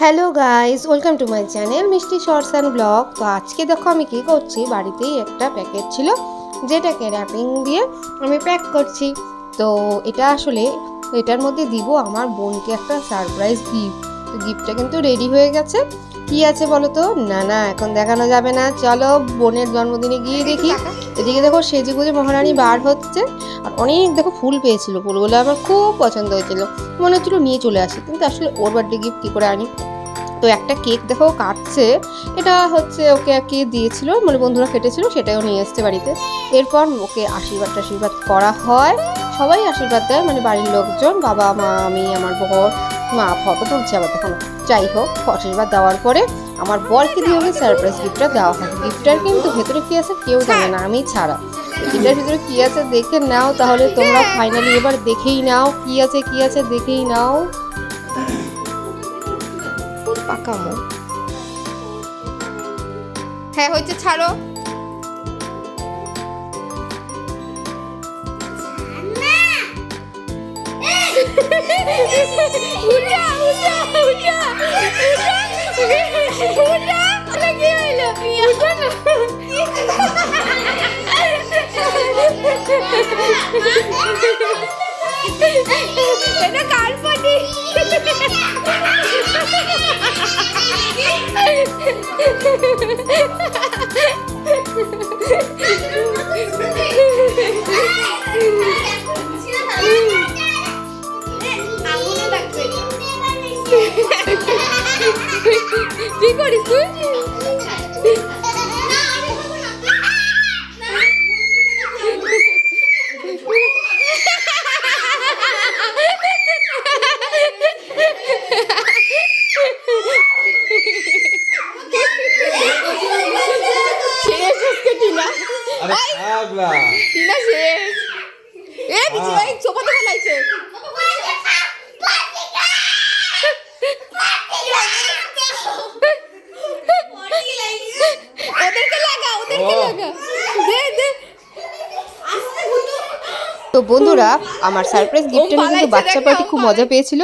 Hello guys, welcome to my channel মিষ্টি shorts and blog. তো আজকে দেখো আমি কি করছি, বাড়িতেই একটা প্যাকেট ছিল যেটাকে র্যাপিং দিয়ে আমি প্যাক করছি। তো এটা আসলে এটার মধ্যে দিব আমার বোনকে একটা সারপ্রাইজ গিফট। তো গিফটটা কিন্তু রেডি হয়ে গেছে। কি আছে বলো তো? না এখন দেখানো যাবে না, চলো বোনের জন্মদিনে গিয়ে দেখি। এদিকে দেখো সেজে গুজে মহারানী বার হচ্ছে, আর অনেক দেখো ফুল পেয়েছিল, ফুলগুলো আমার খুব পছন্দ হয়েছিল, মনে হচ্ছিল নিয়ে চলে আসি, কিন্তু আসলে ওর বার্থডে গিফট কী করে আনি। তো একটা কেক দেখো কাটছে, এটা হচ্ছে ওকে কে দিয়েছিল, মানে বন্ধুরা কেটেছিল, সেটাও নিয়ে এসছে বাড়িতে। এরপর ওকে আশীর্বাদ করা হয়, সবাই আশীর্বাদ দেয়, মানে বাড়ির লোকজন, বাবা মা আমি আমার বর, মা ফটো তুলছে আবার তখন। যাই হোক, আশীর্বাদ দেওয়ার পরে আমার বরকে দিয়ে ওকে সারপ্রাইজ গিফটটা দেওয়া হয়। গিফটটার কিন্তু ভেতরে কী আছে কেউ জানে না, আমি ছাড়া। এটার ভিতরে কী আছে দেখে নাও, তাহলে তোমরা ফাইনালি এবার দেখেই নাও কী আছে দেখেই নাও। পাকামো হ্যাঁ হয়েছে, ছাড়ো। এটা কার পাটি? কি করিস তুই? তো বন্ধুরা, আমার সারপ্রাইজ গিফটের কিন্তু বাচ্চা পার্টি খুব মজা পেয়েছিল।